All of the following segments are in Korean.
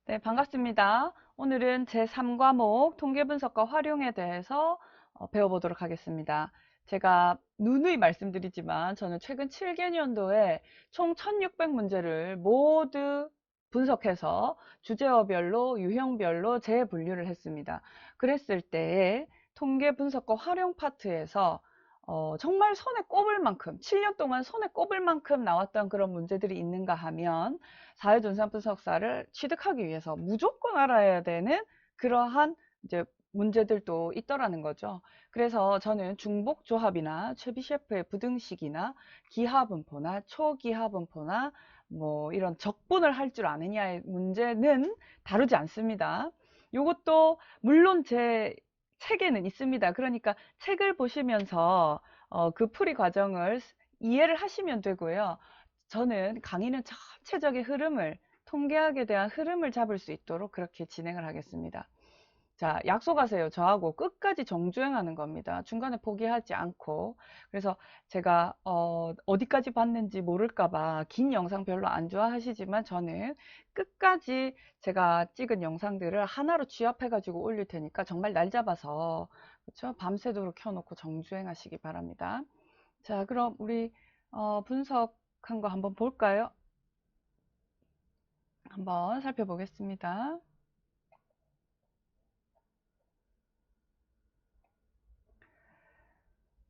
네, 반갑습니다. 오늘은 제3과목 통계분석과 활용에 대해서 배워보도록 하겠습니다. 제가 누누이 말씀드리지만 저는 최근 7개년도에 총 1600문제를 모두 분석해서 주제어별로 유형별로 재분류를 했습니다. 그랬을 때에 통계분석과 활용 파트에서 정말 손에 꼽을 만큼 7년 동안 손에 꼽을 만큼 나왔던 그런 문제들이 있는가 하면 사회존산분석사를 취득하기 위해서 무조건 알아야 되는 그러한 이제 문제들도 있더라는 거죠. 그래서 저는 중복조합이나 최비셰프의 부등식이나 기하분포나 초기하분포나 뭐 이런 적분을 할 줄 아느냐의 문제는 다루지 않습니다. 이것도 물론 제 책에는 있습니다. 그러니까 책을 보시면서 그 풀이 과정을 이해를 하시면 되고요. 저는 강의는 전체적인 흐름을, 통계학에 대한 흐름을 잡을 수 있도록 그렇게 진행을 하겠습니다. 자, 약속하세요. 저하고 끝까지 정주행하는 겁니다. 중간에 포기하지 않고. 그래서 제가 어디까지 봤는지 모를까봐 긴 영상 별로 안 좋아하시지만 저는 끝까지 제가 찍은 영상들을 하나로 취합해가지고 올릴 테니까 정말 날 잡아서 그렇죠? 밤새도록 켜놓고 정주행하시기 바랍니다. 자, 그럼 우리 분석한 거 한번 볼까요? 한번 살펴보겠습니다.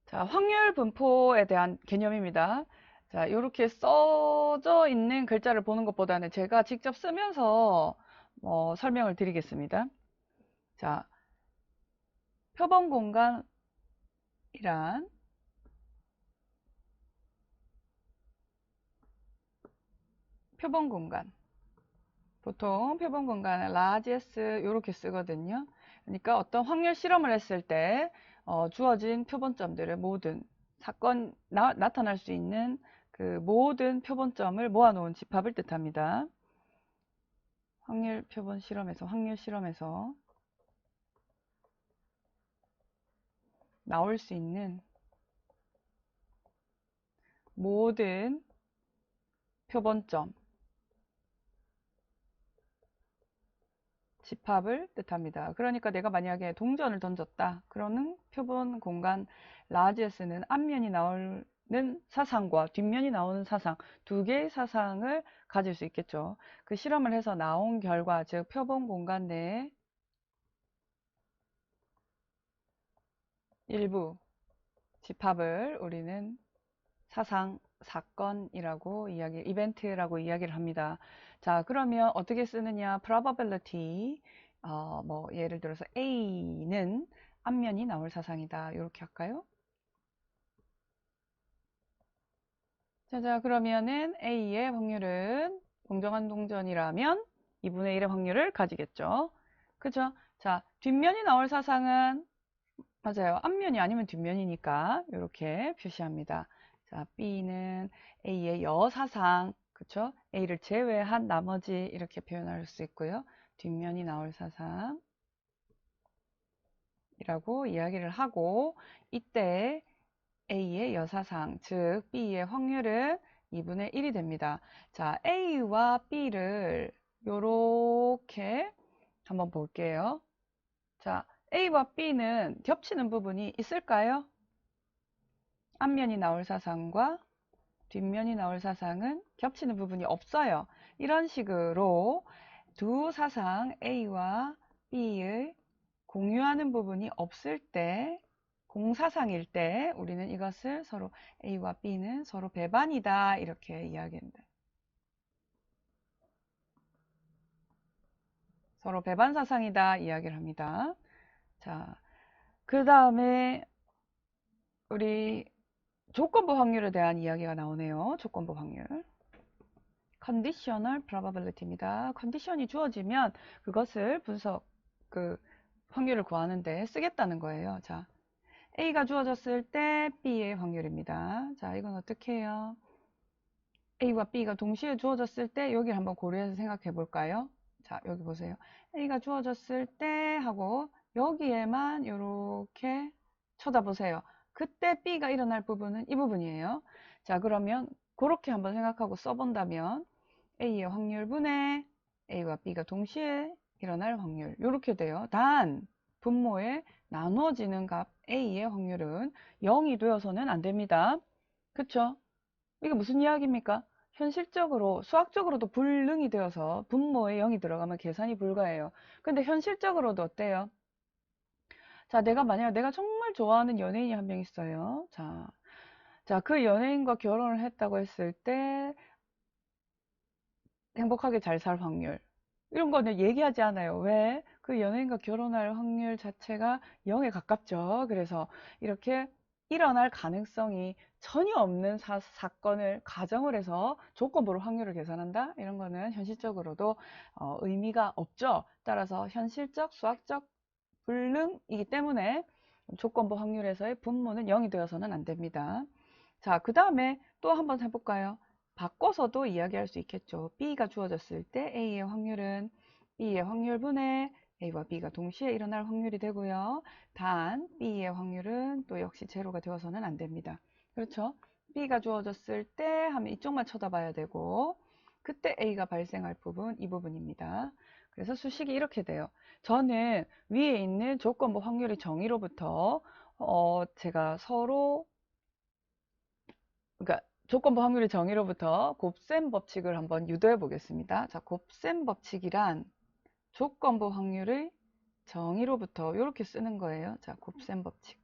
자, 확률 분포에 대한 개념입니다. 자, 이렇게 써져 있는 글자를 보는 것보다는 제가 직접 쓰면서 설명을 드리겠습니다. 자, 표본 공간이란 표본 공간. 보통 표본 공간은 라지에스 이렇게 쓰거든요. 그러니까 어떤 확률 실험을 했을 때 주어진 표본점들의 모든 사건 나타날 수 있는 그 모든 표본점을 모아놓은 집합을 뜻합니다. 확률 표본 실험에서 확률 실험에서 나올 수 있는 모든 표본점 집합을 뜻합니다. 그러니까 내가 만약에 동전을 던졌다. 그러는 표본 공간 라지에스는 앞면이 나오는 사상과 뒷면이 나오는 사상, 두 개의 사상을 가질 수 있겠죠. 그 실험을 해서 나온 결과, 즉 표본 공간 내에 일부 집합을 우리는 사상, 사건이라고 이벤트라고 이야기를 합니다. 자, 그러면 어떻게 쓰느냐? probability, 뭐, 예를 들어서 A는 앞면이 나올 사상이다. 이렇게 할까요? 자, 그러면은 A의 확률은 공정한 동전이라면 2분의 1의 확률을 가지겠죠. 그죠? 자, 뒷면이 나올 사상은 맞아요. 앞면이 아니면 뒷면이니까 이렇게 표시합니다. 자, B는 A의 여사상, 그쵸? A를 제외한 나머지 이렇게 표현할 수 있고요. 뒷면이 나올 사상이라고 이야기를 하고 이때 A의 여사상, 즉 B의 확률은 2분의 1이 됩니다. 자, A와 B를 요렇게 한번 볼게요. 자, A와 B는 겹치는 부분이 있을까요? 앞면이 나올 사상과 뒷면이 나올 사상은 겹치는 부분이 없어요. 이런 식으로 두 사상 A와 B의 공유하는 부분이 없을 때, 공사상일 때 우리는 이것을 서로 A와 B는 서로 배반이다 이렇게 이야기합니다. 서로 배반 사상이다 이야기를 합니다. 자, 그 다음에 우리 조건부 확률에 대한 이야기가 나오네요. 조건부 확률. conditional probability입니다. 컨디션이 주어지면 그것을 그 확률을 구하는데 쓰겠다는 거예요. 자, A가 주어졌을 때 B의 확률입니다. 자, 이건 어떻게 해요? A와 B가 동시에 주어졌을 때 여기를 한번 고려해서 생각해 볼까요? 자, 여기 보세요. A가 주어졌을 때 하고 여기에만 이렇게 쳐다보세요. 그때 B가 일어날 부분은 이 부분이에요. 자, 그러면 그렇게 한번 생각하고 써본다면 A의 확률분의 A와 B가 동시에 일어날 확률 이렇게 돼요. 단 분모에 나누어지는 값 A의 확률은 0이 되어서는 안 됩니다. 그쵸? 이게 무슨 이야기입니까? 현실적으로 수학적으로도 불능이 되어서 분모에 0이 들어가면 계산이 불가해요. 근데 현실적으로도 어때요? 자, 내가 정말 좋아하는 연예인이 한 명 있어요. 자, 그 연예인과 결혼을 했다고 했을 때 행복하게 잘 살 확률. 이런 거는 얘기하지 않아요. 왜? 그 연예인과 결혼할 확률 자체가 0에 가깝죠. 그래서 이렇게 일어날 가능성이 전혀 없는 사건을 가정을 해서 조건부로 확률을 계산한다? 이런 거는 현실적으로도 의미가 없죠. 따라서 현실적, 수학적 불능이기 때문에 조건부 확률에서의 분모는 0이 되어서는 안 됩니다. 자, 그 다음에 또 한번 해볼까요? 바꿔서도 이야기할 수 있겠죠. B가 주어졌을 때 A의 확률은 B의 확률분의 A와 B가 동시에 일어날 확률이 되고요. 단 B의 확률은 또 역시 제로가 되어서는 안 됩니다. 그렇죠? B가 주어졌을 때 하면 이쪽만 쳐다봐야 되고 그때 A가 발생할 부분 이 부분입니다. 그래서 수식이 이렇게 돼요. 저는 위에 있는 조건부 확률의 정의로부터 제가 서로 그러니까 조건부 확률의 정의로부터 곱셈 법칙을 한번 유도해 보겠습니다. 자, 곱셈 법칙이란 조건부 확률의 정의로부터 이렇게 쓰는 거예요. 자, 곱셈 법칙.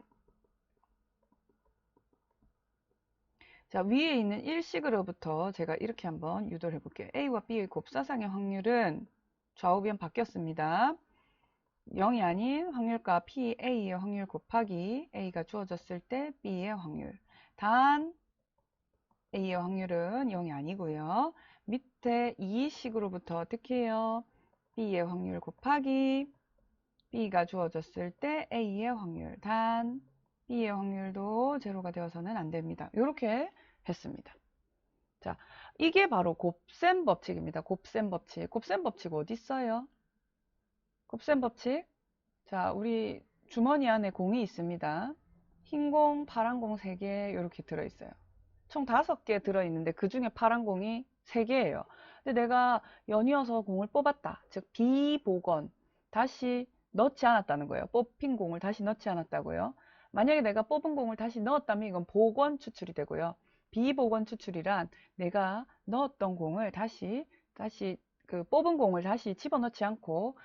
자, 위에 있는 일식으로부터 제가 이렇게 한번 유도를 해볼게요. A와 B의 곱사상의 확률은 좌우변 바뀌었습니다. 0이 아닌 확률값 PA의 확률 곱하기 A가 주어졌을 때 B의 확률. 단 A의 확률은 0이 아니고요. 밑에 이 식으로부터 어떻게 해요? B의 확률 곱하기 B가 주어졌을 때 A의 확률. 단 B의 확률도 제로가 되어서는 안 됩니다. 이렇게 했습니다. 자, 이게 바로 곱셈 법칙입니다. 곱셈 법칙. 곱셈 법칙 어디 있어요? 곱셈 법칙. 자, 우리 주머니 안에 공이 있습니다. 흰 공, 파란 공 3개 이렇게 들어있어요. 총 5개 들어있는데 그 중에 파란 공이 3개예요. 근데 내가 연이어서 공을 뽑았다. 즉 비복원 다시 넣지 않았다는 거예요. 뽑힌 공을 다시 넣지 않았다고요. 만약에 내가 뽑은 공을 다시 넣었다면 이건 복원 추출이 되고요. 비복원 추출이란 내가 넣었던 공을 다시 그 뽑은 공을 다시 집어넣지 않고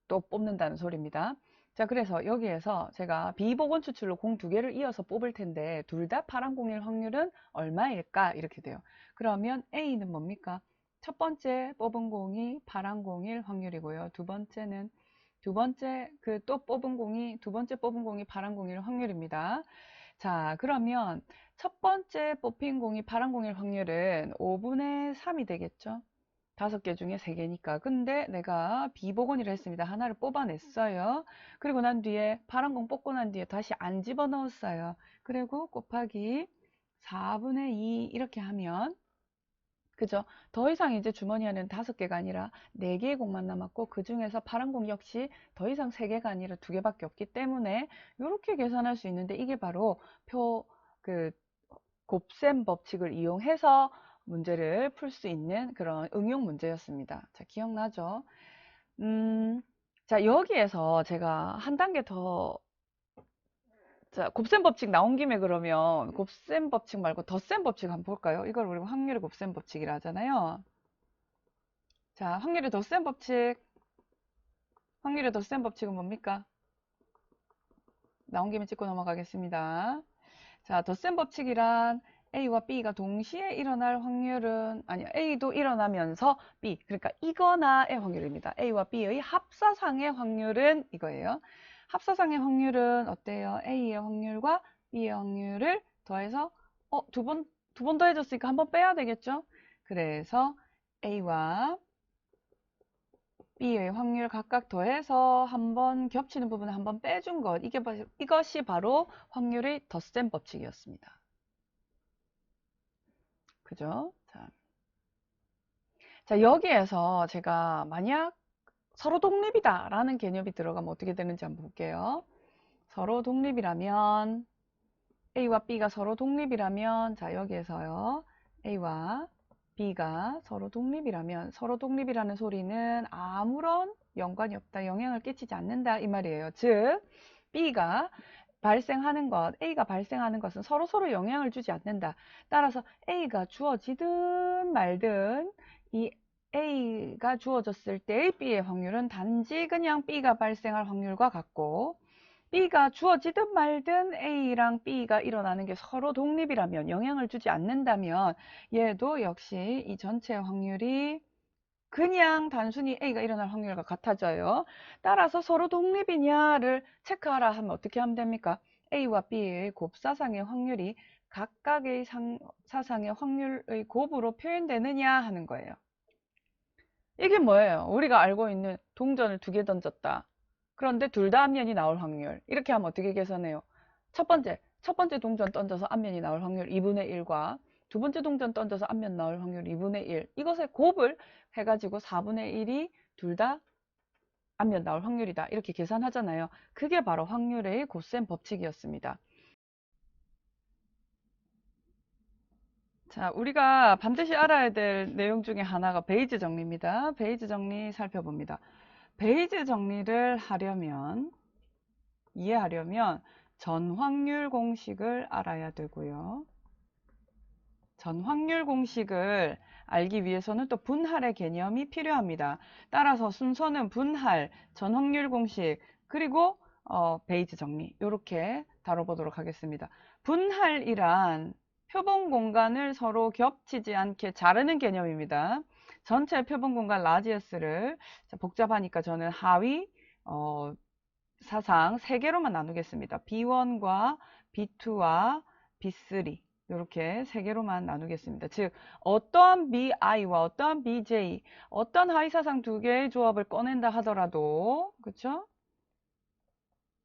또 뽑는다는 소리입니다. 자, 그래서 여기에서 제가 비복원 추출로 공 2개를 이어서 뽑을 텐데 둘 다 파란 공일 확률은 얼마일까? 이렇게 돼요. 그러면 A는 뭡니까? 첫 번째 뽑은 공이 파란 공일 확률이고요. 두 번째는 두 번째 두 번째 뽑은 공이 파란 공일 확률입니다. 자, 그러면 첫 번째 뽑힌 공이 파란 공일 확률은 5분의 3이 되겠죠? 5개 중에 3개니까. 근데 내가 비복원이라 했습니다. 하나를 뽑아냈어요. 그리고 난 뒤에 파란 공 뽑고 난 뒤에 다시 안 집어넣었어요. 그리고 곱하기 4분의 2 이렇게 하면 그죠? 더 이상 이제 주머니 안에는 5개가 아니라 4개의 공만 남았고 그 중에서 파란 공 역시 더 이상 3개가 아니라 2개밖에 없기 때문에 이렇게 계산할 수 있는데 이게 바로 그 곱셈 법칙을 이용해서 문제를 풀 수 있는 그런 응용 문제였습니다. 자, 기억나죠? 자, 여기에서 제가 한 단계 더, 자, 곱셈 법칙 나온 김에 그러면 곱셈 법칙 말고 덧셈 법칙 한번 볼까요? 이걸 우리가 확률의 곱셈 법칙이라 하잖아요. 자, 확률의 덧셈 법칙은 뭡니까? 나온 김에 짚고 넘어가겠습니다. 자, 덧셈 법칙이란 A와 B가 동시에 일어날 확률은 아니 A도 일어나면서 B 그러니까 이거나의 확률입니다. A와 B의 합사상의 확률은 이거예요. 합사상의 확률은 어때요? A의 확률과 B의 확률을 더해서 두 번 더해졌으니까 한 번 빼야 되겠죠? 그래서 A와 B의 확률 각각 더해서 한 번 겹치는 부분을 한 번 빼준 것 이것이 바로 확률의 덧셈 법칙이었습니다. 그죠? 자, 여기에서 제가 만약 서로 독립이다 라는 개념이 들어가면 어떻게 되는지 한번 볼게요. 서로 독립이라면 A와 B가 서로 독립이라면 자, 여기에서요. A와 B가 서로 독립이라면 서로 독립이라는 소리는 아무런 연관이 없다, 영향을 끼치지 않는다 이 말이에요. 즉 B가 발생하는 것, A가 발생하는 것은 서로서로 영향을 주지 않는다. 따라서 A가 주어지든 말든 이 A가 주어졌을 때의 B의 확률은 단지 그냥 B가 발생할 확률과 같고, B가 주어지든 말든 A랑 B가 일어나는 게 서로 독립이라면, 영향을 주지 않는다면 얘도 역시 이 전체 확률이 그냥 단순히 A가 일어날 확률과 같아져요. 따라서 서로 독립이냐를 체크하라 하면 어떻게 하면 됩니까? A와 B의 곱사상의 확률이 각각의 사상의 확률의 곱으로 표현되느냐 하는 거예요. 이게 뭐예요? 우리가 알고 있는 동전을 2개 던졌다. 그런데 둘 다 앞면이 나올 확률. 이렇게 하면 어떻게 계산해요? 첫 번째 동전 던져서 앞면이 나올 확률 2분의 1과 두 번째 동전 던져서 앞면 나올 확률 2분의 1. 이것의 곱을 해가지고 4분의 1이 둘 다 앞면 나올 확률이다. 이렇게 계산하잖아요. 그게 바로 확률의 곱셈 법칙이었습니다. 자, 우리가 반드시 알아야 될 내용 중에 하나가 베이즈 정리입니다. 베이즈 정리 살펴봅니다. 베이즈 정리를 이해하려면 전확률 공식을 알아야 되고요. 전확률 공식을 알기 위해서는 또 분할의 개념이 필요합니다. 따라서 순서는 분할, 전확률 공식, 그리고 베이즈 정리 이렇게 다뤄보도록 하겠습니다. 분할이란 표본 공간을 서로 겹치지 않게 자르는 개념입니다. 전체 표본 공간 라지어스를 복잡하니까 저는 하위 사상 3개로만 나누겠습니다. B1과 B2와 B3 이렇게 3개로만 나누겠습니다. 즉 어떠한 BI와 어떠한 BJ, 어떤 하위사상 2개의 조합을 꺼낸다 하더라도 그렇죠?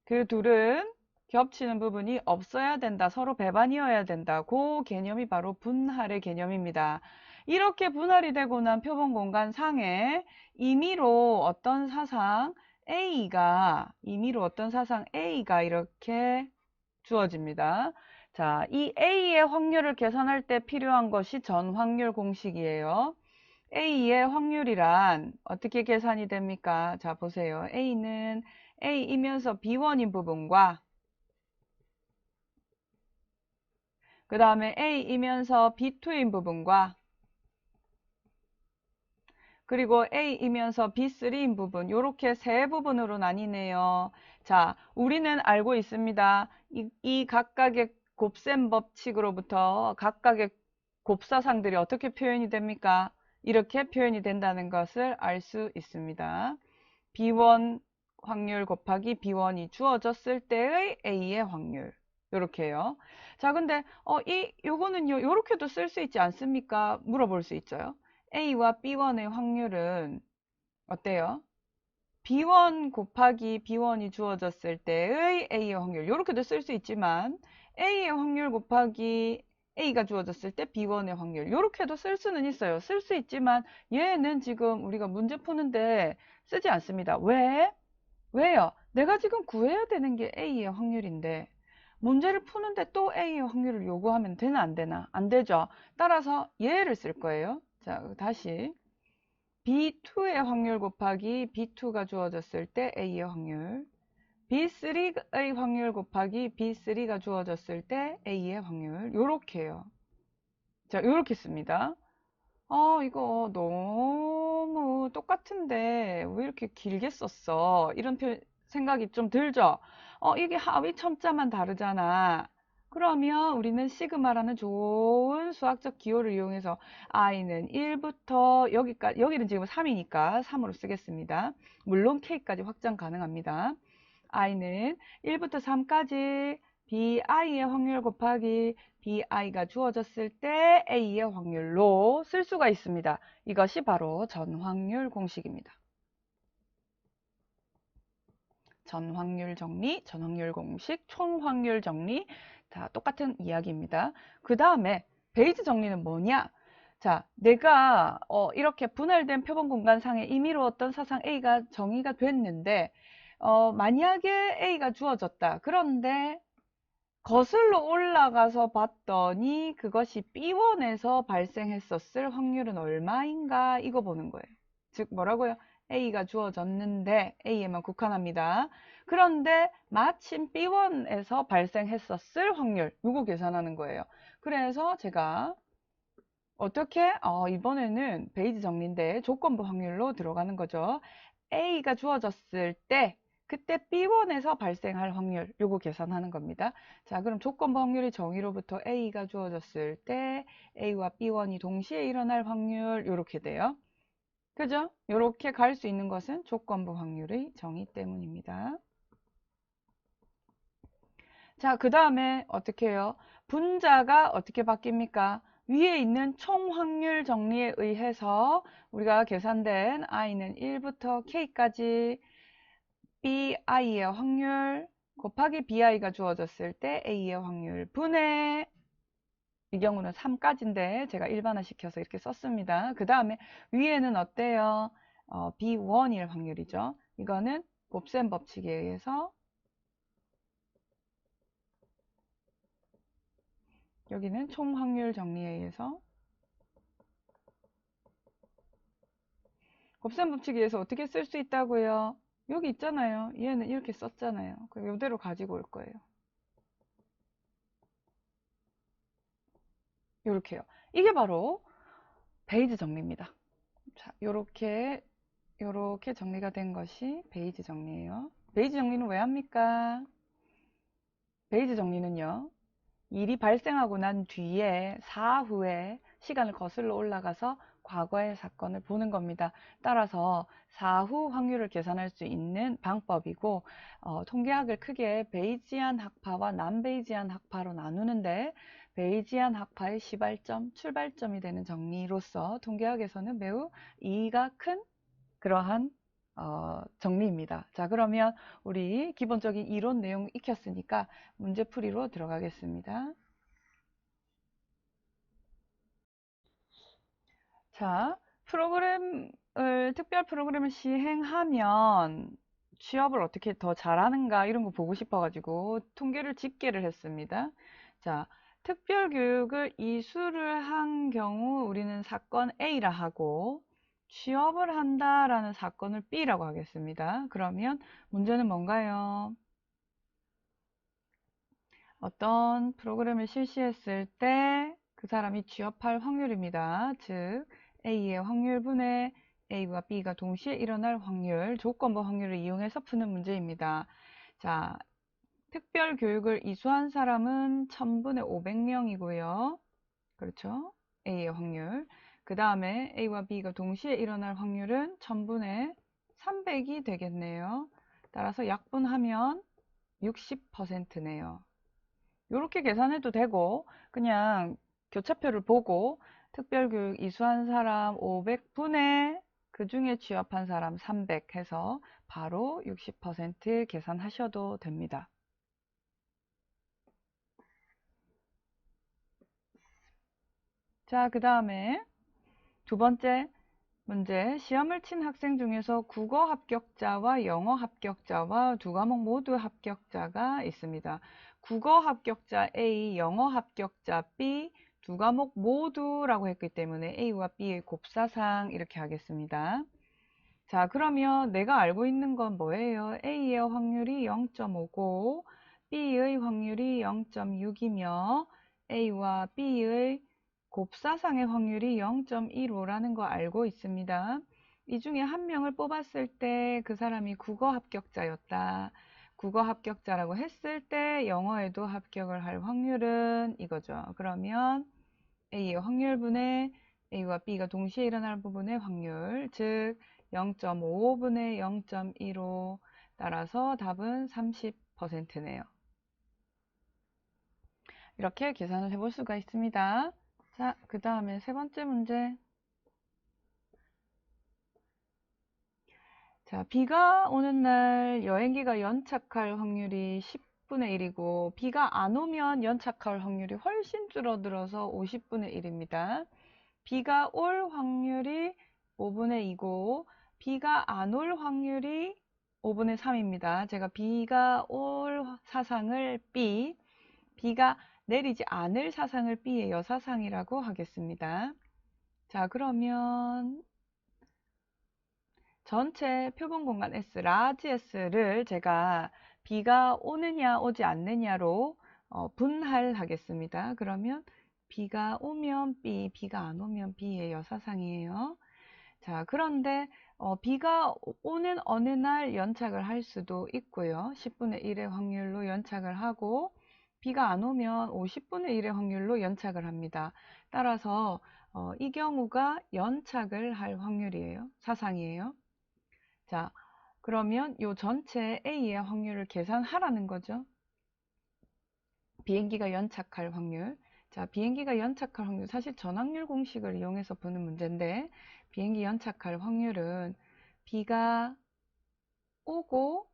그 둘은 겹치는 부분이 없어야 된다. 서로 배반이어야 된다. 그 개념이 바로 분할의 개념입니다. 이렇게 분할이 되고 난 표본 공간 상에 임의로 어떤 사상 A가 이렇게 주어집니다. 자, 이 A의 확률을 계산할 때 필요한 것이 전확률 공식이에요. A의 확률이란 어떻게 계산이 됩니까? 자, 보세요. A는 A이면서 B1인 부분과 그 다음에 A이면서 B2인 부분과 그리고 A이면서 B3인 부분 이렇게 3부분으로 나뉘네요. 자, 우리는 알고 있습니다. 이 각각의 곱셈 법칙으로부터 각각의 곱사상들이 어떻게 표현이 됩니까? 이렇게 표현이 된다는 것을 알 수 있습니다. B1 확률 곱하기 B1이 주어졌을 때의 A의 확률. 요렇게요. 자, 근데 요거는요. 요렇게도 쓸 수 있지 않습니까? 물어볼 수 있어요. A와 B1의 확률은 어때요? B1 곱하기 B1이 주어졌을 때의 A의 확률. 요렇게도 쓸 수 있지만 A의 확률 곱하기 A가 주어졌을 때 B1의 확률. 요렇게도 쓸 수는 있어요. 쓸 수 있지만 얘는 지금 우리가 문제 푸는데 쓰지 않습니다. 왜? 왜요? 내가 지금 구해야 되는 게 A의 확률인데 문제를 푸는데 또 A의 확률을 요구하면 되나 안 되나? 안 되죠. 따라서 얘를 쓸 거예요. 자, 다시 B2의 확률 곱하기 B2가 주어졌을 때 A의 확률, B3의 확률 곱하기 B3가 주어졌을 때 A의 확률. 요렇게요. 자, 요렇게 씁니다. 이거 너무 똑같은데 왜 이렇게 길게 썼어? 이런 생각이 좀 들죠? 이게 하위 첨자만 다르잖아. 그러면 우리는 시그마라는 좋은 수학적 기호를 이용해서 i는 1부터 여기까지, 여기는 지금 3이니까 3으로 쓰겠습니다. 물론 k까지 확장 가능합니다. i는 1부터 3까지 bi의 확률 곱하기 bi가 주어졌을 때 a의 확률로 쓸 수가 있습니다. 이것이 바로 전확률 공식입니다. 전확률 정리, 전확률 공식, 총확률 정리 다 똑같은 이야기입니다. 그 다음에 베이즈 정리는 뭐냐? 자, 내가 이렇게 분할된 표본 공간상에 임의로 어떤 사상 A가 정의가 됐는데 만약에 A가 주어졌다. 그런데 거슬러 올라가서 봤더니 그것이 B1에서 발생했었을 확률은 얼마인가 이거 보는 거예요. 즉 뭐라고요? A가 주어졌는데 A에만 국한합니다. 그런데 마침 B1에서 발생했었을 확률 이거 계산하는 거예요. 그래서 제가 어떻게? 이번에는 베이지 정리인데 조건부 확률로 들어가는 거죠. A가 주어졌을 때 그때 B1에서 발생할 확률 요거 계산하는 겁니다. 자, 그럼 조건부 확률의 정의로부터 A가 주어졌을 때 A와 B1이 동시에 일어날 확률 요렇게 돼요. 그죠? 요렇게 갈 수 있는 것은 조건부 확률의 정의 때문입니다. 자, 그 다음에 어떻게 해요? 분자가 어떻게 바뀝니까? 위에 있는 총 확률 정리에 의해서 우리가 계산된 i는 1부터 k까지 bi의 확률 곱하기 bi가 주어졌을 때 a의 확률 분의 이 경우는 3까지인데 제가 일반화 시켜서 이렇게 썼습니다. 그 다음에 위에는 어때요? B1일 확률이죠. 이거는 곱셈 법칙에 의해서 여기는 총 확률 정리에 의해서 곱셈 법칙에 의해서 어떻게 쓸 수 있다고요? 여기 있잖아요. 얘는 이렇게 썼잖아요. 그럼 이대로 가지고 올 거예요. 이렇게요. 이게 바로 베이지 정리입니다. 자, 요렇게 정리가 된 것이 베이지 정리예요. 베이지 정리는 왜 합니까? 베이지 정리는요. 일이 발생하고 난 뒤에 사후에 시간을 거슬러 올라가서 과거의 사건을 보는 겁니다. 따라서 사후 확률을 계산할 수 있는 방법이고 통계학을 크게 베이지안 학파와 난베이지안 학파로 나누는데 베이지안 학파의 시발점, 출발점이 되는 정리로서 통계학에서는 매우 이의가 큰 그러한 정리입니다. 자, 그러면 우리 기본적인 이론 내용 익혔으니까 문제풀이로 들어가겠습니다. 자, 특별 프로그램을 시행하면 취업을 어떻게 더 잘하는가 이런 거 보고 싶어가지고 통계를 집계를 했습니다. 자, 특별 교육을 이수를 한 경우 우리는 사건 A라 하고 취업을 한다라는 사건을 B라고 하겠습니다. 그러면 문제는 뭔가요? 어떤 프로그램을 실시했을 때 그 사람이 취업할 확률입니다. 즉 A의 확률분의 A와 B가 동시에 일어날 확률, 조건부 확률을 이용해서 푸는 문제입니다. 자, 특별 교육을 이수한 사람은 1000분의 500명이고요. 그렇죠? A의 확률. 그 다음에 A와 B가 동시에 일어날 확률은 1000분의 300이 되겠네요. 따라서 약분하면 60%네요. 이렇게 계산해도 되고 그냥 교차표를 보고 특별교육 이수한 사람 500분의 그 중에 취업한 사람 300 해서 바로 60% 계산하셔도 됩니다. 자, 그 다음에 두 번째 문제, 시험을 친 학생 중에서 국어 합격자와 영어 합격자와 두 과목 모두 합격자가 있습니다. 국어 합격자 A, 영어 합격자 B, 두 과목 모두라고 했기 때문에 A와 B의 곱사상 이렇게 하겠습니다. 자, 그러면 내가 알고 있는 건 뭐예요? A의 확률이 0.5고 B의 확률이 0.6이며 A와 B의 곱사상의 확률이 0.15라는 거 알고 있습니다. 이 중에 한 명을 뽑았을 때 그 사람이 국어 합격자였다. 국어 합격자라고 했을 때 영어에도 합격을 할 확률은 이거죠. 그러면 A의 확률분의 A와 B가 동시에 일어날 부분의 확률, 즉 0.55분의 0.15 따라서 답은 30%네요. 이렇게 계산을 해볼 수가 있습니다. 자, 그 다음에 세 번째 문제. 자, 비가 오는 날 여행기가 연착할 확률이 10분의 1이고 비가 안 오면 연착할 확률이 훨씬 줄어들어서 50분의 1입니다. 비가 올 확률이 5분의 2고 비가 안 올 확률이 5분의 3입니다. 제가 비가 올 사상을 B, 비가 내리지 않을 사상을 B의 여사상이라고 하겠습니다. 자, 그러면 전체 표본 공간 S, 라지 S를 제가 비가 오느냐 오지 않느냐로 분할하겠습니다. 그러면 비가 오면 B, 비가 안 오면 B의 여사상이에요. 자, 그런데 비가 오는 어느 날 연착을 할 수도 있고요. 10분의 1의 확률로 연착을 하고 비가 안 오면 50분의 1의 확률로 연착을 합니다. 따라서 이 경우가 연착을 할 확률이에요. 사상이에요. 자, 그러면 이 전체 A의 확률을 계산하라는 거죠. 비행기가 연착할 확률. 자, 비행기가 연착할 확률. 사실 전확률 공식을 이용해서 푸는 문제인데, 비행기 연착할 확률은 비가 오고,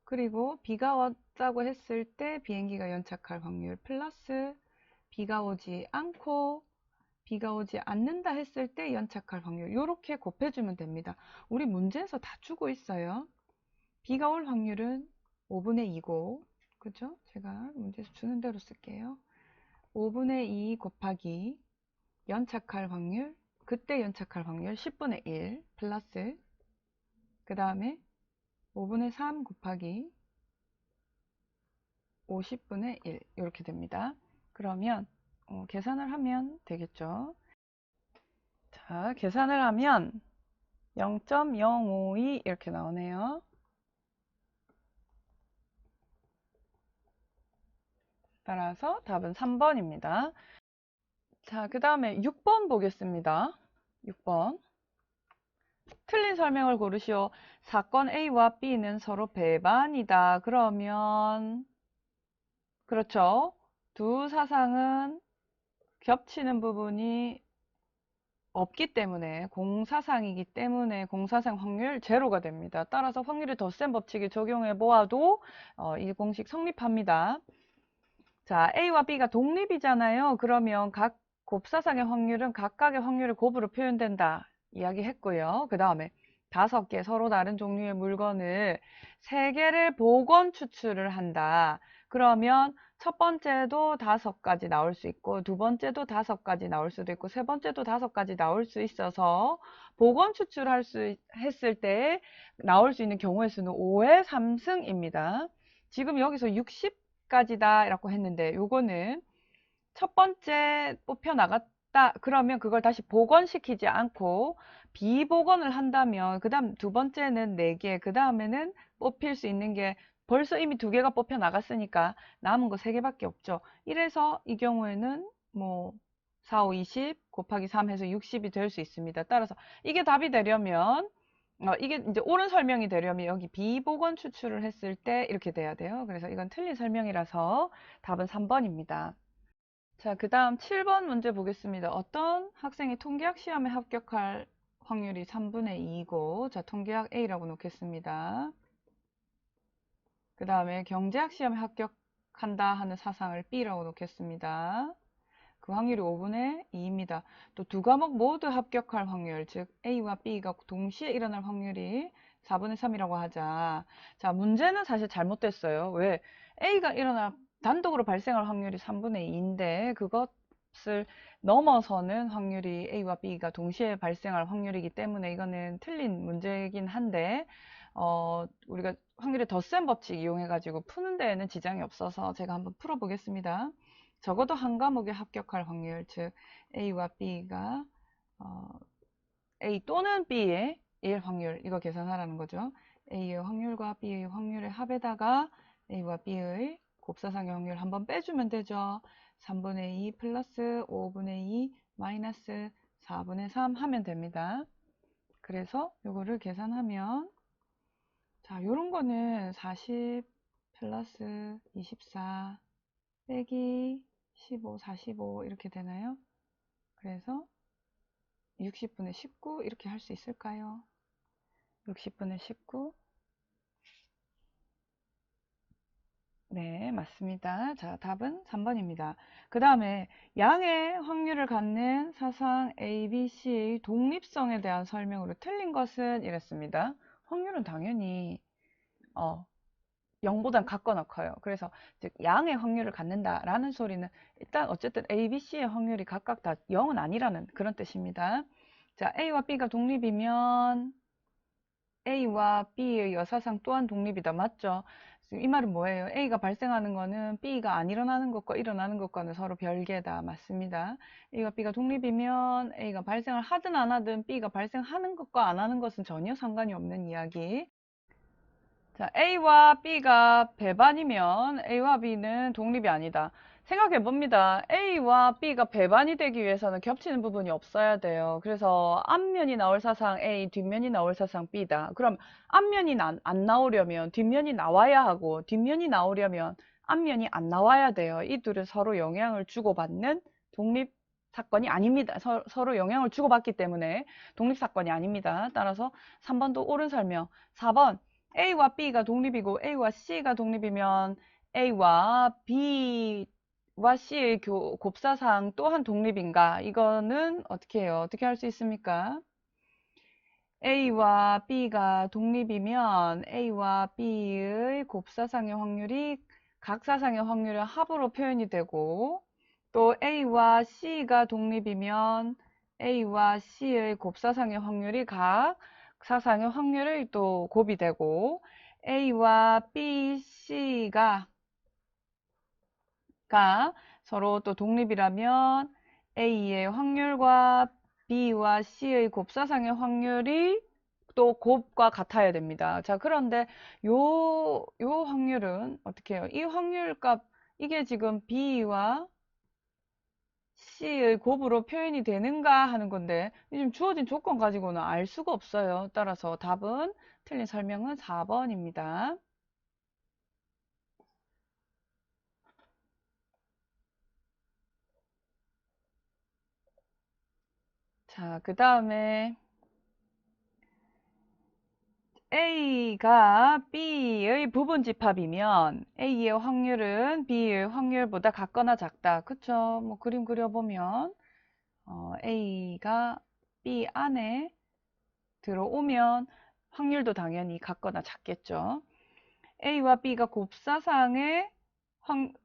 그리고 비가 왔다고 했을 때 비행기가 연착할 확률, 플러스 비가 오지 않고, 비가 오지 않는다 했을 때 연착할 확률. 이렇게 곱해주면 됩니다. 우리 문제에서 다 주고 있어요. 비가 올 확률은 5분의 2고, 그죠? 제가 문제에서 주는 대로 쓸게요. 5분의 2 곱하기 연착할 확률, 그때 연착할 확률 10분의 1 플러스 그 다음에 5분의 3 곱하기 50분의 1 이렇게 됩니다. 그러면 계산을 하면 되겠죠. 자, 계산을 하면 0.052 이렇게 나오네요. 따라서 답은 3번입니다. 자, 그 다음에 6번 보겠습니다. 6번. 틀린 설명을 고르시오. 사건 A와 B는 서로 배반이다. 그러면, 그렇죠. 두 사상은 겹치는 부분이 없기 때문에, 공사상이기 때문에 공사상 확률 제로가 됩니다. 따라서 확률의 덧셈 법칙을 적용해 보아도 이 공식 성립합니다. 자, A와 B가 독립이잖아요. 그러면 각 곱사상의 확률은 각각의 확률의 곱으로 표현된다. 이야기했고요. 그 다음에 5개 서로 다른 종류의 물건을 3개를 복원 추출을 한다. 그러면 첫 번째도 5가지 나올 수 있고 두 번째도 5가지 나올 수도 있고 세 번째도 5가지 나올 수 있어서 복원 추출할 수 했을 때 나올 수 있는 경우의 수는 5의 3승입니다. 지금 여기서 60까지다 라고 했는데 요거는 첫 번째 뽑혀 나갔다 그러면 그걸 다시 복원시키지 않고 비복원을 한다면 그 다음 두 번째는 4개 그 다음에는 뽑힐 수 있는 게 벌써 이미 2개가 뽑혀 나갔으니까 남은 거 3개밖에 없죠. 이래서 이 경우에는 뭐 4, 5, 20 곱하기 3 해서 60이 될 수 있습니다. 따라서 이게 답이 되려면 이게 이제 옳은 설명이 되려면 여기 비복원 추출을 했을 때 이렇게 돼야 돼요. 그래서 이건 틀린 설명이라서 답은 3번입니다. 자, 그 다음 7번 문제 보겠습니다. 어떤 학생이 통계학 시험에 합격할 확률이 3분의 2이고, 자, 통계학 A라고 놓겠습니다. 그 다음에 경제학 시험에 합격한다 하는 사상을 B라고 놓겠습니다. 그 확률이 5분의 2입니다. 또 두 과목 모두 합격할 확률, 즉 A와 B가 동시에 일어날 확률이 4분의 3이라고 하자. 자, 문제는 사실 잘못됐어요. 왜? A가 단독으로 발생할 확률이 3분의 2인데 그것을 넘어서는 확률이 A와 B가 동시에 발생할 확률이기 때문에 이거는 틀린 문제이긴 한데 우리가 확률의 덧셈 법칙 이용해가지고 푸는 데에는 지장이 없어서 제가 한번 풀어보겠습니다. 적어도 한 과목에 합격할 확률, 즉 A와 B가 A 또는 B의 1 확률, 이거 계산하라는 거죠. A의 확률과 B의 확률의 합에다가 A와 B의 곱사상의 확률 한번 빼주면 되죠. 3분의 2 플러스 5분의 2 마이너스 4분의 3 하면 됩니다. 그래서 요거를 계산하면 자, 요런 거는 40 플러스 24 빼기 15, 45 이렇게 되나요? 그래서 60분의 19 이렇게 할 수 있을까요? 60분의 19 네, 맞습니다. 자, 답은 3번입니다. 그 다음에 양의 확률을 갖는 사상 A, B, C의 독립성에 대한 설명으로 틀린 것은 이랬습니다. 확률은 당연히 0보단 같거나 커요. 그래서 즉 양의 확률을 갖는다라는 소리는 일단 어쨌든 A, B, C의 확률이 각각 다 0은 아니라는 그런 뜻입니다. 자, A와 B가 독립이면 A와 B의 여사상 또한 독립이다. 맞죠? 이 말은 뭐예요? A가 발생하는 거는 B가 안 일어나는 것과 일어나는 것과는 서로 별개다. 맞습니다. A와 B가 독립이면 A가 발생을 하든 안 하든 B가 발생하는 것과 안 하는 것은 전혀 상관이 없는 이야기. 자, A와 B가 배반이면 A와 B는 독립이 아니다. 생각해 봅니다. A와 B가 배반이 되기 위해서는 겹치는 부분이 없어야 돼요. 그래서 앞면이 나올 사상 A, 뒷면이 나올 사상 B다. 그럼 앞면이 안 나오려면 뒷면이 나와야 하고, 뒷면이 나오려면 앞면이 안 나와야 돼요. 이 둘은 서로 영향을 주고받는 독립 사건이 아닙니다. 서로 영향을 주고받기 때문에 독립 사건이 아닙니다. 따라서 3번도 옳은 설명. 4번 A와 B가 독립이고 A와 C가 독립이면 A와 B와 C의 곱사상 또한 독립인가? 이거는 어떻게 해요? 어떻게 할 수 있습니까? A와 B가 독립이면 A와 B의 곱사상의 확률이 각 사상의 확률의 합으로 표현이 되고, 또 A와 C가 독립이면 A와 C의 곱사상의 확률이 각 사상의 확률을 또 곱이 되고, A와 B, C가 서로 또 독립이라면 A의 확률과 B와 C의 곱사상의 확률이 또 곱과 같아야 됩니다. 자, 그런데 요 확률은 어떻게 해요? 이 확률값, 이게 지금 B와 C의 곱으로 표현이 되는가 하는 건데, 지금 주어진 조건 가지고는 알 수가 없어요. 따라서 답은 틀린 설명은 4번입니다. 자, 그 다음에 A가 B의 부분집합이면 A의 확률은 B의 확률보다 같거나 작다. 그쵸? 뭐 그림 그려보면 A가 B 안에 들어오면 확률도 당연히 같거나 작겠죠. A와 B가 곱사상의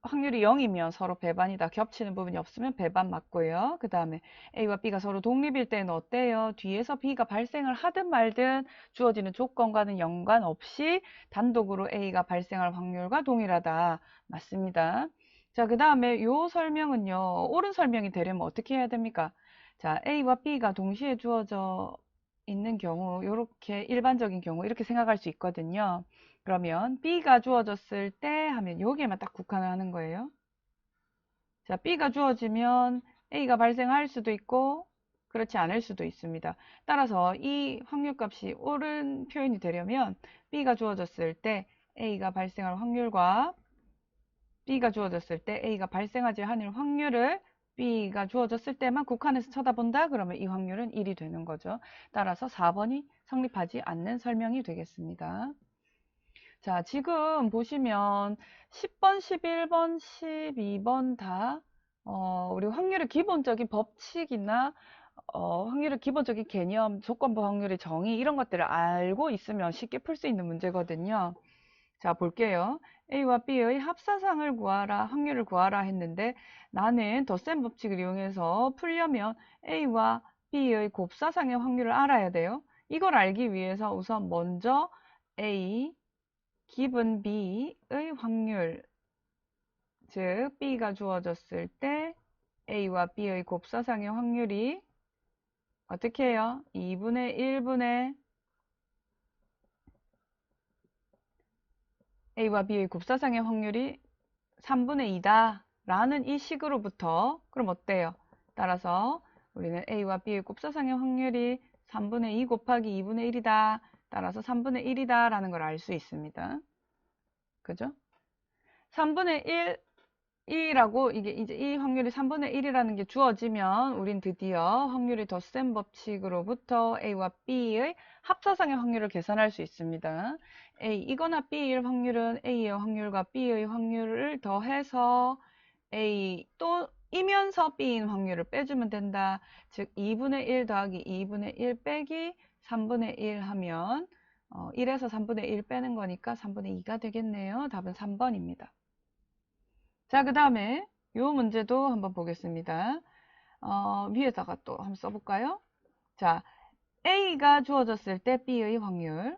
확률이 0이면 서로 배반이다. 겹치는 부분이 없으면 배반 맞고요. 그 다음에 A와 B가 서로 독립일 때는 어때요? 뒤에서 B가 발생을 하든 말든 주어지는 조건과는 연관없이 단독으로 A가 발생할 확률과 동일하다. 맞습니다. 자, 그 다음에 요 설명은요. 옳은 설명이 되려면 어떻게 해야 됩니까? 자, A와 B가 동시에 주어져 있는 경우, 이렇게 일반적인 경우 이렇게 생각할 수 있거든요. 그러면 B가 주어졌을 때 하면 여기에만 딱 국한을 하는 거예요. 자, B가 주어지면 A가 발생할 수도 있고 그렇지 않을 수도 있습니다. 따라서 이 확률값이 옳은 표현이 되려면 B가 주어졌을 때 A가 발생할 확률과 B가 주어졌을 때 A가 발생하지 않을 확률을 B가 주어졌을 때만 국한해서 쳐다본다? 그러면 이 확률은 1이 되는 거죠. 따라서 4번이 성립하지 않는 설명이 되겠습니다. 자, 지금 보시면 10번, 11번, 12번 다 우리 확률의 기본적인 법칙이나 확률의 기본적인 개념, 조건부 확률의 정의 이런 것들을 알고 있으면 쉽게 풀 수 있는 문제거든요. 자, 볼게요. A와 B의 합사상을 구하라, 확률을 구하라 했는데 나는 덧셈 법칙을 이용해서 풀려면 A와 B의 곱사상의 확률을 알아야 돼요. 이걸 알기 위해서 우선 먼저 A 기분 B의 확률, 즉 B가 주어졌을 때 A와 B의 곱사상의 확률이 어떻게 해요? 2분의 1분의 A와 B의 곱사상의 확률이 3분의 2다 라는 이 식으로부터 그럼 어때요? 따라서 우리는 A와 B의 곱사상의 확률이 3분의 2 곱하기 2분의 1이다. 따라서 3분의 1이다 라는 걸 알 수 있습니다. 그죠? 3분의 1이라고 이게 이제 이 확률이 3분의 1이라는 게 주어지면 우린 드디어 확률의 덧셈 법칙으로부터 A와 B의 합사상의 확률을 계산할 수 있습니다. 이거나 B일 확률은 A의 확률과 B의 확률을 더해서 A 또 이면서 B인 확률을 빼주면 된다. 즉 2분의 1 더하기 2분의 1 빼기 3분의 1 하면 1에서 3분의 1 빼는 거니까 3분의 2가 되겠네요. 답은 3번입니다. 자, 그 다음에 이 문제도 한번 보겠습니다. 위에다가 또 한번 써볼까요? 자, A가 주어졌을 때 B의 확률은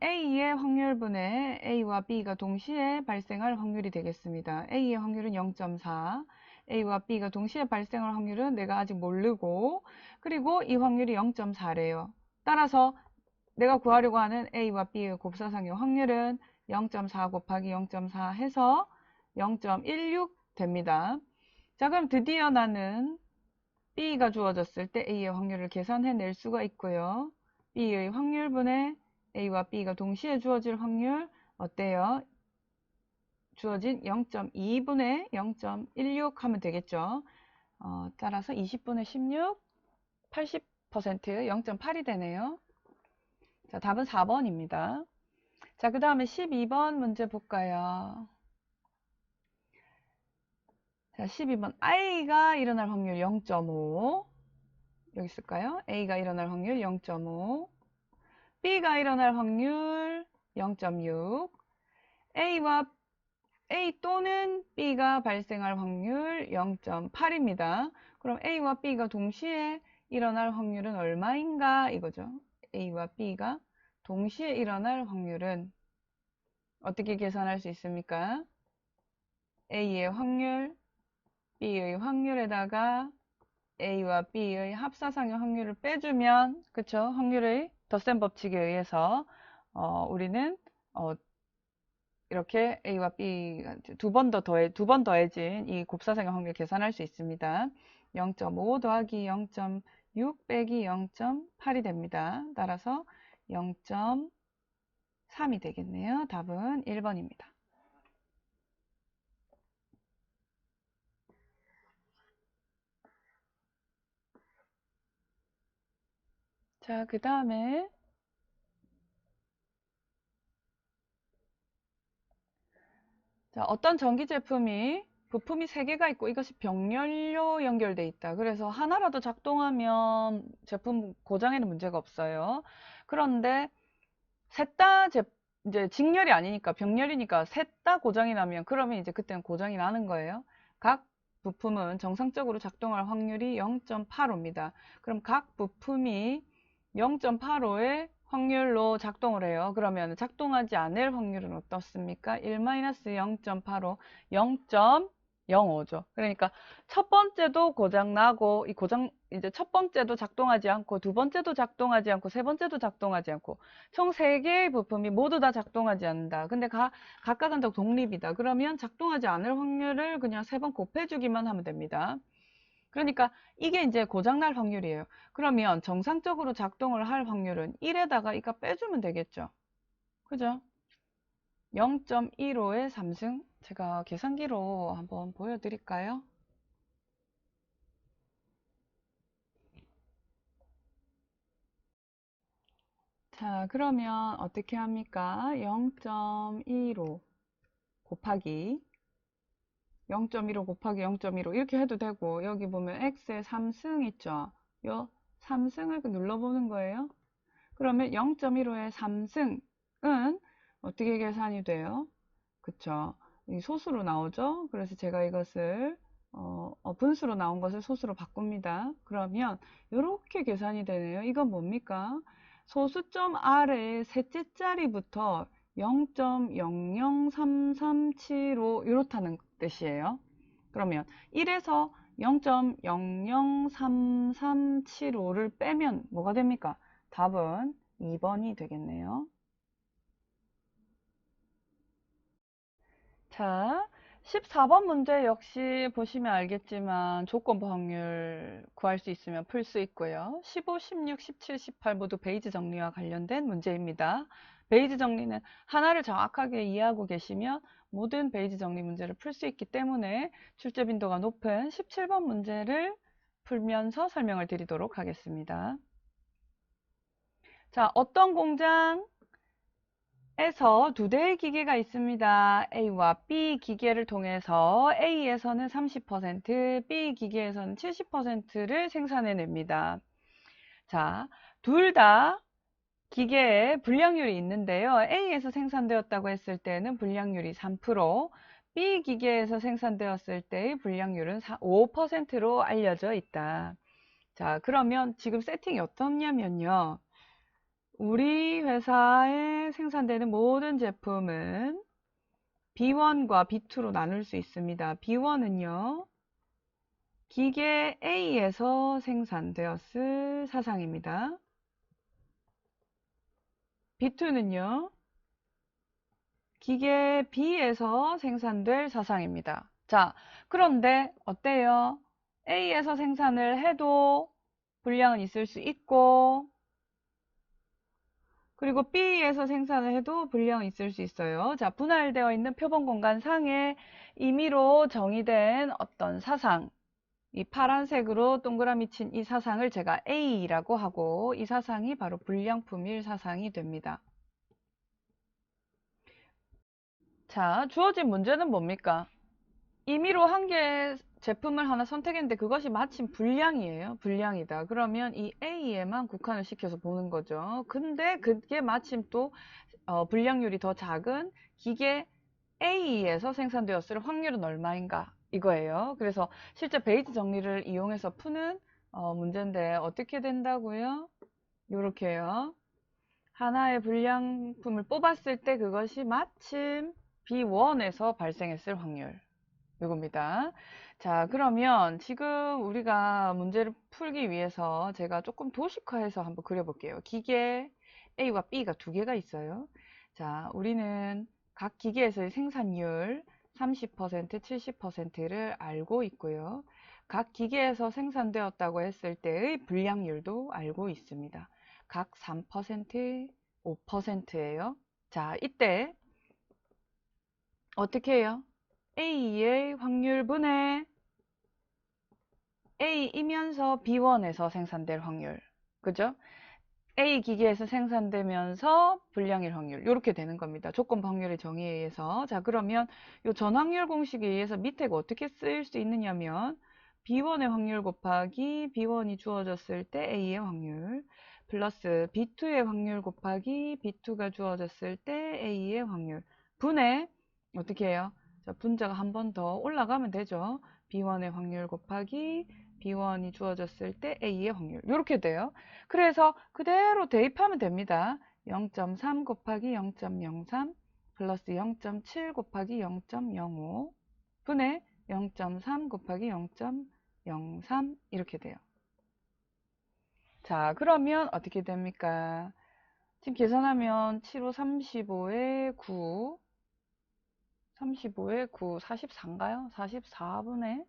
A의 확률분의 A와 B가 동시에 발생할 확률이 되겠습니다. A의 확률은 0.4, A와 B가 동시에 발생할 확률은 내가 아직 모르고, 그리고 이 확률이 0.4래요. 따라서 내가 구하려고 하는 A와 B의 곱사상의 확률은 0.4 곱하기 0.4 해서 0.16 됩니다. 자, 그럼 드디어 나는 B가 주어졌을 때 A의 확률을 계산해낼 수가 있고요. B의 확률분의 A와 B가 동시에 주어질 확률 어때요? 주어진 0.2분의 0.16 하면 되겠죠. 따라서 20분의 16, 80%, 0.8이 되네요. 자, 답은 4번입니다. 자, 그 다음에 12번 문제 볼까요? 자, 12번. A가 일어날 확률 0.5. 여기 있을까요? A가 일어날 확률 0.5. B가 일어날 확률 0.6. A 또는 B가 발생할 확률 0.8입니다. 그럼 A와 B가 동시에 일어날 확률은 얼마인가? 이거죠. A와 B가 동시에 일어날 확률은 어떻게 계산할 수 있습니까? A의 확률, B의 확률에다가 A와 B의 합사상의 확률을 빼주면, 그쵸? 확률의 덧셈 법칙에 의해서 우리는 이렇게 A와 B가 두 번 더해진 이 곱사상의 확률 계산할 수 있습니다. 0.5 더하기 0.6 빼기 0.8이 됩니다. 따라서 0.3이 되겠네요. 답은 1번입니다. 자, 그 다음에 자, 어떤 전기 제품이 부품이 3개가 있고 이것이 병렬로 연결돼 있다. 그래서 하나라도 작동하면 제품 고장에는 문제가 없어요. 그런데 셋 다 이제 직렬이 아니니까 병렬이니까 셋 다 고장이 나면 그러면 이제 그때는 고장이 나는 거예요. 각 부품은 정상적으로 작동할 확률이 0.85입니다. 그럼 각 부품이 0.85의 확률로 작동을 해요. 그러면 작동하지 않을 확률은 어떻습니까? 1-0.85, 0.05죠. 그러니까 첫 번째도 고장 나고 이제 첫 번째도 작동하지 않고 두 번째도 작동하지 않고 세 번째도 작동하지 않고 총 3개의 부품이 모두 다 작동하지 않는다. 근데 각각은 다 독립이다. 그러면 작동하지 않을 확률을 그냥 3번 곱해주기만 하면 됩니다. 그러니까 이게 이제 고장날 확률이에요. 그러면 정상적으로 작동을 할 확률은 1에다가 이거 빼주면 되겠죠. 그죠? 0.15의 3승. 제가 계산기로 한번 보여드릴까요? 자, 그러면 어떻게 합니까? 0.15 곱하기 0.15 곱하기 0.15 이렇게 해도 되고, 여기 보면 x의 3승 있죠? 요 3승을 눌러보는 거예요. 그러면 0.15의 3승은 어떻게 계산이 돼요? 그쵸? 이 소수로 나오죠? 그래서 제가 이것을 분수로 나온 것을 소수로 바꿉니다. 그러면 이렇게 계산이 되네요. 이건 뭡니까? 소수점 아래의 셋째 자리부터 0.00337로 이렇다는 뜻이에요. 그러면 1에서 0.00337호를 빼면 뭐가 됩니까? 답은 2번이 되겠네요. 자, 14번 문제 역시 보시면 알겠지만 조건부 확률 구할 수 있으면 풀 수 있고요. 15, 16, 17, 18 모두 베이지 정리와 관련된 문제입니다. 베이지 정리는 하나를 정확하게 이해하고 계시면 모든 베이지 정리 문제를 풀 수 있기 때문에 출제 빈도가 높은 17번 문제를 풀면서 설명을 드리도록 하겠습니다. 자, 어떤 공장 에서 두 대의 기계가 있습니다. A와 B 기계를 통해서 A에서는 30%, B 기계에서는 70%를 생산해냅니다. 자, 둘 다 기계에 불량률이 있는데요. A에서 생산되었다고 했을 때는 불량률이 3%, B 기계에서 생산되었을 때의 불량률은 5%로 알려져 있다. 자, 그러면 지금 세팅이 어떻냐면요. 우리 회사에 생산되는 모든 제품은 B1과 B2로 나눌 수 있습니다. B1은요, 기계 A에서 생산되었을 사상입니다. B2는요, 기계 B에서 생산될 사상입니다. 자, 그런데 어때요? A에서 생산을 해도 불량은 있을 수 있고, 그리고 B에서 생산을 해도 불량이 있을 수 있어요. 자, 분할되어 있는 표본 공간 상에 임의로 정의된 어떤 사상, 이 파란색으로 동그라미 친 이 사상을 제가 A라고 하고, 이 사상이 바로 불량품일 사상이 됩니다. 자, 주어진 문제는 뭡니까? 임의로 한 개의 제품을 하나 선택했는데 그것이 마침 불량이에요. 불량이다. 그러면 이 A에만 국한을 시켜서 보는 거죠. 근데 그게 마침 또 불량률이 더 작은 기계 A에서 생산되었을 확률은 얼마인가? 이거예요. 그래서 실제 베이지 정리를 이용해서 푸는 문제인데 어떻게 된다고요? 요렇게요. 하나의 불량품을 뽑았을 때 그것이 마침 B1에서 발생했을 확률. 이겁니다. 자, 그러면 지금 우리가 문제를 풀기 위해서 제가 조금 도식화해서 한번 그려볼게요. 기계 A와 B가 두 개가 있어요. 자, 우리는 각 기계에서의 생산율 30%, 70%를 알고 있고요. 각 기계에서 생산되었다고 했을 때의 불량률도 알고 있습니다. 각 3%, 5%예요. 자, 이때 어떻게 해요? A의 확률분의 A이면서 B1에서 생산될 확률. 그죠? A 기계에서 생산되면서 불량일 확률. 이렇게 되는 겁니다. 조건 확률의 정의에 의해서. 자, 그러면 이 전확률 공식에 의해서 밑에가 어떻게 쓰일 수 있느냐면 B1의 확률 곱하기 B1이 주어졌을 때 A의 확률 플러스 B2의 확률 곱하기 B2가 주어졌을 때 A의 확률 분의 어떻게 해요? 자, 분자가 한 번 더 올라가면 되죠. B1의 확률 곱하기 B1이 주어졌을 때 A의 확률. 이렇게 돼요. 그래서 그대로 대입하면 됩니다. 0.3 곱하기 0.03 플러스 0.7 곱하기 0.05 분의 0.3 곱하기 0.03 이렇게 돼요. 자, 그러면 어떻게 됩니까? 지금 계산하면 7, 5, 35에 9, 35에 9, 44인가요? 44분의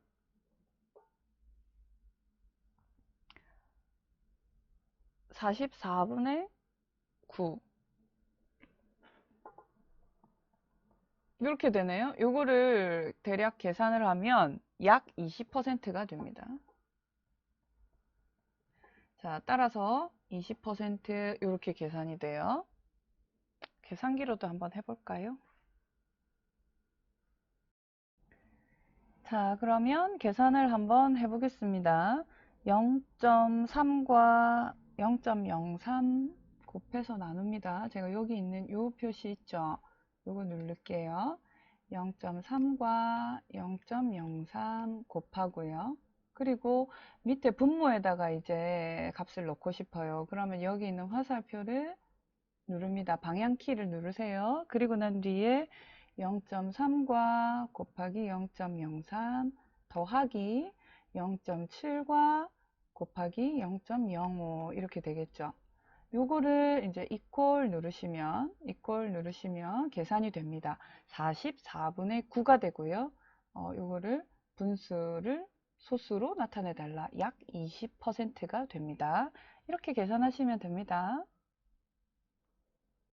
44분의 9 이렇게 되네요. 요거를 대략 계산을 하면 약 20%가 됩니다. 자, 따라서 20% 이렇게 계산이 돼요. 계산기로도 한번 해볼까요? 자, 그러면 계산을 한번 해보겠습니다. 0.3과 0.03 곱해서 나눕니다. 제가 여기 있는 요 표시 있죠? 요거 누를게요. 0.3과 0.03 곱하고요. 그리고 밑에 분모에다가 이제 값을 넣고 싶어요. 그러면 여기 있는 화살표를 누릅니다. 방향키를 누르세요. 그리고 난 뒤에 0.3과 곱하기 0.03 더하기 0.7과 곱하기 0.05 이렇게 되겠죠. 요거를 이제 이퀄 누르시면 계산이 됩니다. 44분의 9가 되고요. 요거를 분수를 소수로 나타내 달라. 약 20%가 됩니다. 이렇게 계산하시면 됩니다.